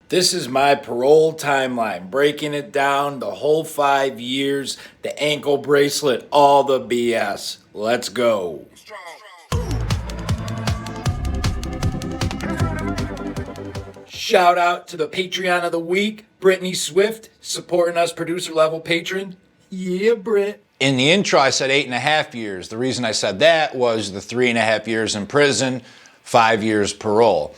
This is my parole timeline, breaking it down the whole 5 years, the ankle bracelet, all the BS. Let's go. Shout out to the Patreon of the week, Brittany Swift, supporting us, producer level patron. Yeah, Britt. In the intro, I said 8.5 years. The reason I said that was the 3.5 years in prison, 5 years parole.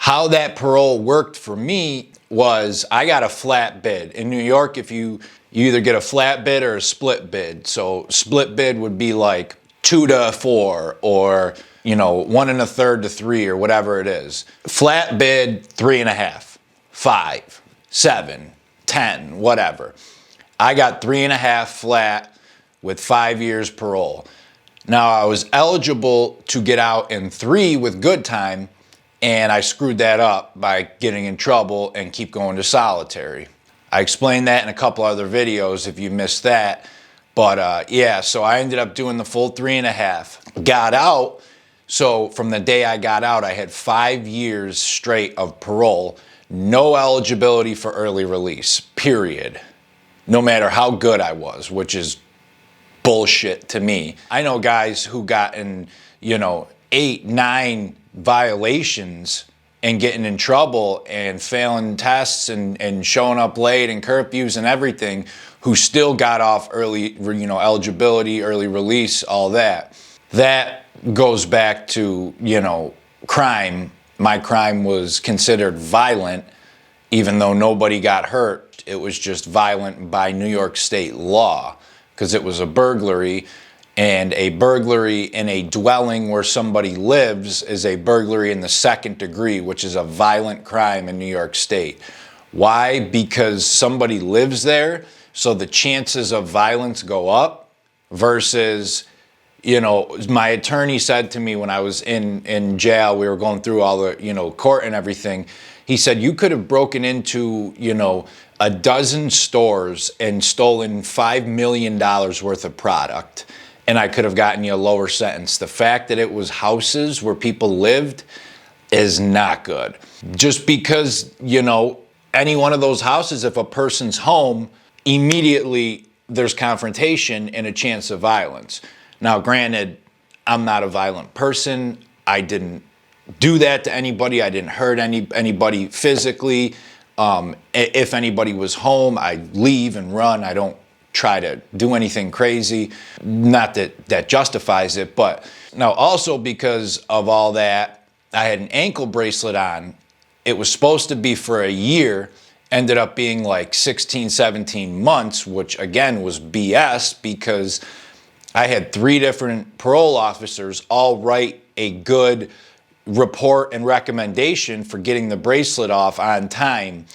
How that parole worked for me was I got a flat bid. In New York, if you either get a flat bid or a split bid. So split bid would be like 2 to 4 or 1 1/3 to 3 or whatever it is. Flat bid, 3.5, 5, 7, 10, whatever. I got 3.5 flat with 5 years parole. Now I was eligible to get out in 3 with good time, and I screwed that up by getting in trouble and keep going to solitary. I explained that in a couple other videos if you missed that. But yeah, so I ended up doing the full 3.5. Got out, so from the day I got out, I had 5 years straight of parole, no eligibility for early release, period. No matter how good I was, which is bullshit to me. I know guys who gotten, 8, 9 violations and getting in trouble and failing tests and showing up late and curfews and everything, who still got off early, eligibility, early release, all that. That goes back to, crime. My crime was considered violent, even though nobody got hurt. It was just violent by New York State law, because it was a burglary, and a burglary in a dwelling where somebody lives is a burglary in the 2nd degree, which is a violent crime in New York State. Why? Because somebody lives there, so the chances of violence go up versus, my attorney said to me when I was in jail, we were going through all the, court and everything. He said, you could have broken into, a dozen stores and stolen $5 million worth of product, and I could have gotten you a lower sentence. The fact that it was houses where people lived is not good. Just because, any one of those houses, if a person's home, immediately there's confrontation and a chance of violence. Now, granted, I'm not a violent person. I didn't do that to anybody. I didn't hurt anybody physically. If anybody was home, I leave and run. I don't try to do anything crazy. Not that justifies it, but now also because of all that, I had an ankle bracelet on. It was supposed to be for a year, ended up being like 16, 17 months, which again was BS because I had 3 different parole officers all write a good report and recommendation for getting the bracelet off on time.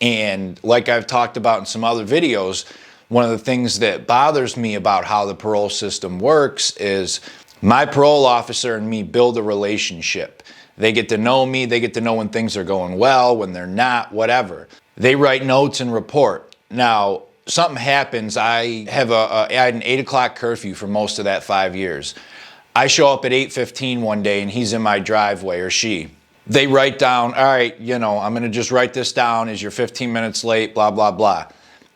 And like I've talked about in some other videos, one of the things that bothers me about how the parole system works is my parole officer and me build a relationship. They get to know me, they get to know when things are going well, when they're not, whatever. They write notes and report. Now, something happens, I had an 8 o'clock curfew for most of that 5 years. I show up at 8:15 one day and he's in my driveway, or she. They write down, all right, I'm gonna just write this down as you're 15 minutes late, blah, blah, blah.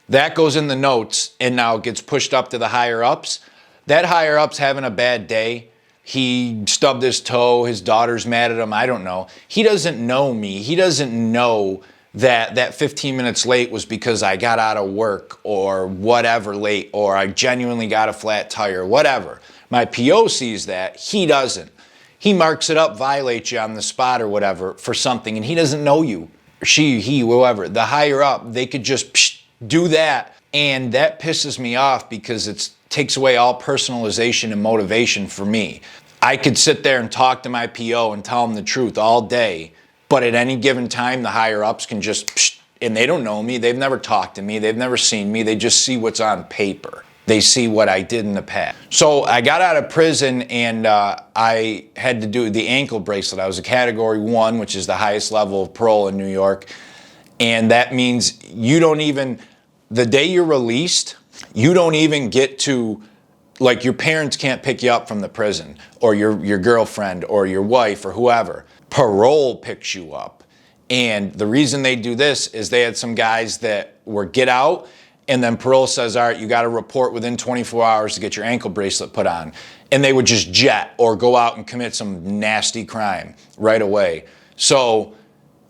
That goes in the notes and now gets pushed up to the higher ups. That higher up's having a bad day. He stubbed his toe, his daughter's mad at him, I don't know. He doesn't know me. He doesn't know that 15 minutes late was because I got out of work or whatever late, or I genuinely got a flat tire, whatever. My PO sees that, he doesn't. He marks it up, violates you on the spot or whatever for something, and he doesn't know you. She, he, whoever. The higher up, they could just do that, and that pisses me off because it takes away all personalization and motivation for me. I could sit there and talk to my PO and tell him the truth all day, but at any given time, the higher ups can just, and they don't know me, they've never talked to me, they've never seen me, they just see what's on paper. They see what I did in the past. So I got out of prison and I had to do the ankle bracelet. I was a category 1, which is the highest level of parole in New York. And that means the day you're released, you don't even get to, like, your parents can't pick you up from the prison, or your girlfriend or your wife or whoever. Parole picks you up. And the reason they do this is they had some guys that were get out, and then parole says, all right, you got to report within 24 hours to get your ankle bracelet put on. And they would just jet or go out and commit some nasty crime right away. So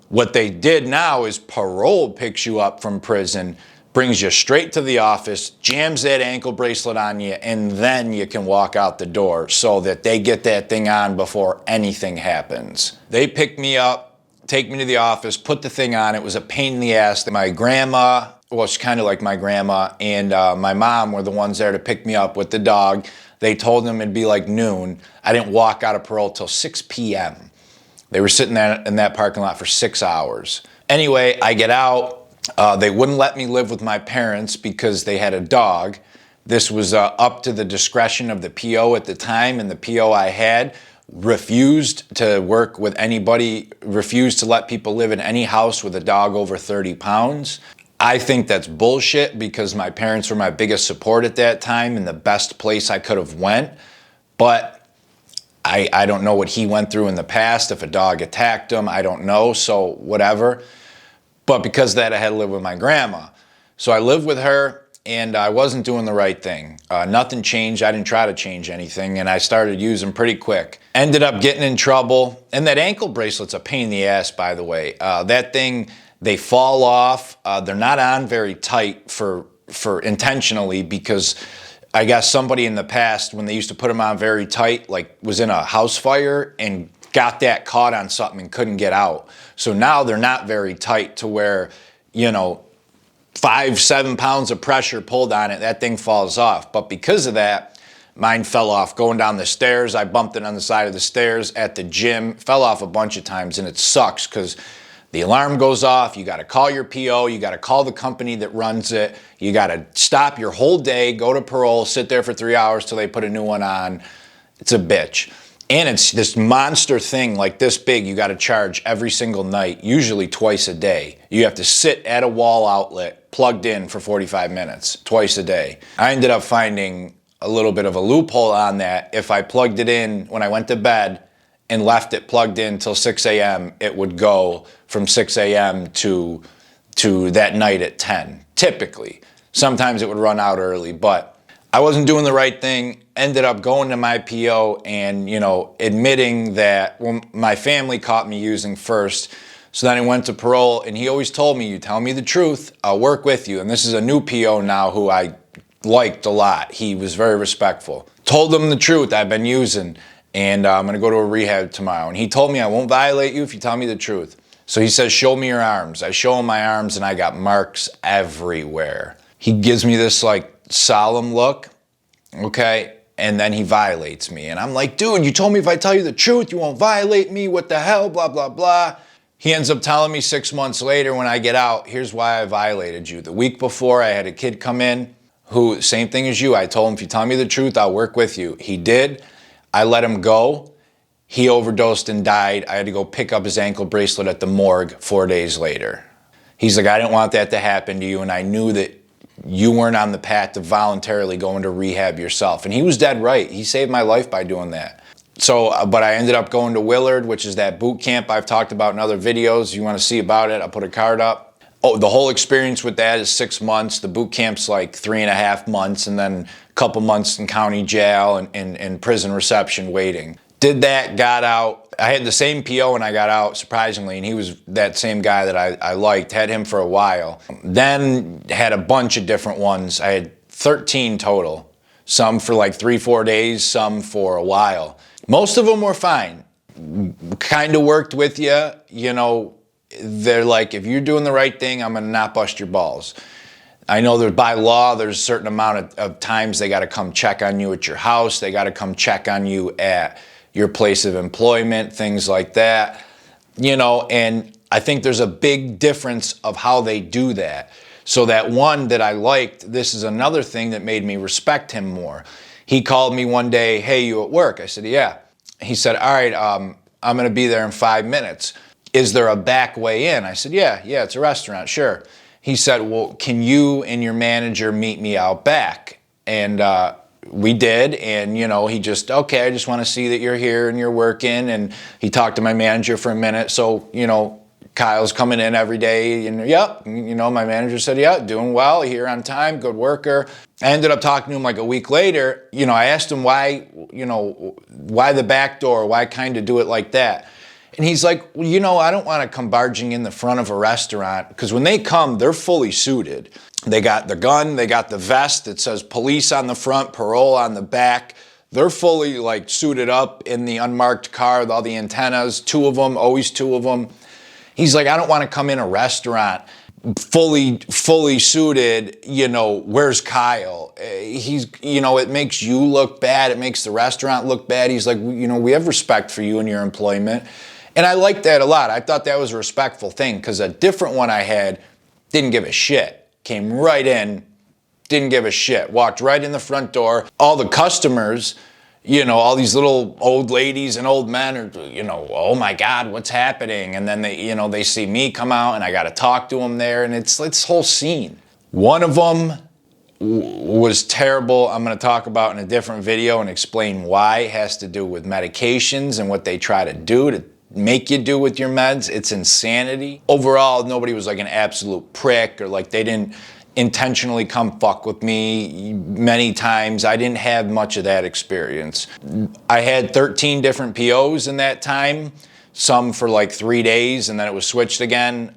what they did now is parole picks you up from prison, brings you straight to the office, jams that ankle bracelet on you, and then you can walk out the door so that they get that thing on before anything happens. They pick me up, take me to the office, put the thing on. It was a pain in the ass. My grandma, well, she's kind of like my grandma, and my mom were the ones there to pick me up with the dog. They told them it'd be like noon. I didn't walk out of parole till 6 p.m. They were sitting there in that parking lot for 6 hours. Anyway, I get out. They wouldn't let me live with my parents because they had a dog. This was up to the discretion of the PO at the time, and the PO I had refused to work with anybody, refused to let people live in any house with a dog over 30 pounds. I think that's bullshit because my parents were my biggest support at that time and the best place I could have went. But I don't know what he went through in the past. If a dog attacked him, I don't know, so whatever. But because of that, I had to live with my grandma. So I lived with her, and I wasn't doing the right thing. Nothing changed. I didn't try to change anything, and I started using pretty quick. Ended up getting in trouble. And that ankle bracelet's a pain in the ass, by the way. That thing, they fall off. They're not on very tight for intentionally because I guess somebody in the past, when they used to put them on very tight, like was in a house fire and got that caught on something and couldn't get out. So now they're not very tight to where, 5-7 pounds of pressure pulled on it, that thing falls off. But because of that, mine fell off going down the stairs. I bumped it on the side of the stairs at the gym, fell off a bunch of times, and it sucks because the alarm goes off, you gotta call your PO, you gotta call the company that runs it, you gotta stop your whole day, go to parole, sit there for 3 hours till they put a new one on. It's a bitch. And it's this monster thing like this big you gotta charge every single night, usually twice a day. You have to sit at a wall outlet plugged in for 45 minutes, twice a day. I ended up finding a little bit of a loophole on that. If I plugged it in when I went to bed and left it plugged in till 6 a.m., it would go from 6 a.m. to that night at 10, typically. Sometimes it would run out early, but I wasn't doing the right thing. Ended up going to my PO and, admitting that my family caught me using first. So then I went to parole, and he always told me, you tell me the truth, I'll work with you. And this is a new PO now who I liked a lot. He was very respectful. Told him the truth, I've been using, and I'm gonna go to a rehab tomorrow. And he told me I won't violate you if you tell me the truth. So he says, show me your arms. I show him my arms, and I got marks everywhere. He gives me this solemn look, okay? And then he violates me. And I'm like, dude, you told me if I tell you the truth, you won't violate me. What the hell, blah, blah, blah. He ends up telling me 6 months later when I get out, here's why I violated you. The week before, I had a kid come in who, same thing as you. I told him, if you tell me the truth, I'll work with you. He did. I let him go. He overdosed and died. I had to go pick up his ankle bracelet at the morgue 4 days later. He's like, I didn't want that to happen to you, and I knew that you weren't on the path to voluntarily going to rehab yourself. And he was dead right. He saved my life by doing that. So, but I ended up going to Willard, which is that boot camp I've talked about in other videos. You want to see about it, I'll put a card up. Oh, the whole experience with that is 6 months. The boot camp's like 3.5 months, and then a couple months in county jail and prison reception waiting. Did that, got out. I had the same PO when I got out, surprisingly, and he was that same guy that I liked. Had him for a while. Then had a bunch of different ones. I had 13 total. Some for like 3-4 days, some for a while. Most of them were fine. Kind of worked with you. They're like, if you're doing the right thing, I'm going to not bust your balls. I know that by law, there's a certain amount of times they got to come check on you at your house. They got to come check on you at your place of employment, things like that. And I think there's a big difference of how they do that. So that one that I liked, this is another thing that made me respect him more. He called me one day, hey, you at work? I said, yeah. He said, all right, I'm going to be there in 5 minutes. Is there a back way in? I said, yeah, it's a restaurant, sure. He said, well, can you and your manager meet me out back? And we did, and he just, okay, I just want to see that you're here and you're working. And he talked to my manager for a minute. So, Kyle's coming in every day, and yep, you know, my manager said, yeah, doing well, here on time, good worker. I ended up talking to him like a week later. You know, I asked him why, you know, why the back door, why kind of do it like that? And he's like, well, you know, I don't want to come barging in the front of a restaurant, because when they come, they're fully suited. They got the gun, they got the vest that says police on the front, parole on the back. They're fully like suited up in the unmarked car with all the antennas, 2 of them, always 2 of them. He's like, I don't want to come in a restaurant fully suited, you know, where's Kyle? He's, you know, it makes you look bad. It makes the restaurant look bad. He's like, you know, we have respect for you and your employment. And I liked that a lot. I thought that was a respectful thing, because a different one I had didn't give a shit. Came right in, didn't give a shit. Walked right in the front door. All the customers, you know, all these little old ladies and old men are, you know, oh my God, what's happening? And then they, you know, they see me come out and I got to talk to them there. And it's this whole scene. One of them was terrible. I'm going to talk about in a different video and explain why. It has to do with medications and what they try to do to make you do with your meds. It's insanity. Overall, nobody was like an absolute prick, or like they didn't intentionally come fuck with me many times. I didn't have much of that experience. I had 13 different POs in that time, some for like 3 days, and then it was switched again.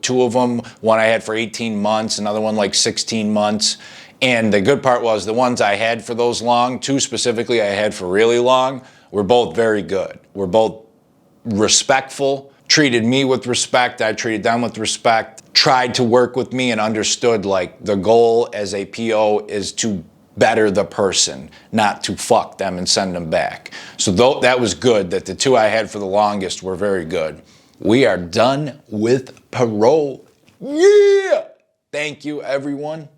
2 of them, one I had for 18 months, another one like 16 months. And the good part was the ones I had for those long, 2 specifically I had for really long, were both very good. Were both respectful, treated me with respect, I treated them with respect, tried to work with me, and understood like the goal as a PO is to better the person, not to fuck them and send them back. So that was good, that the 2 I had for the longest were very good. We are done with parole. Yeah! Thank you, everyone.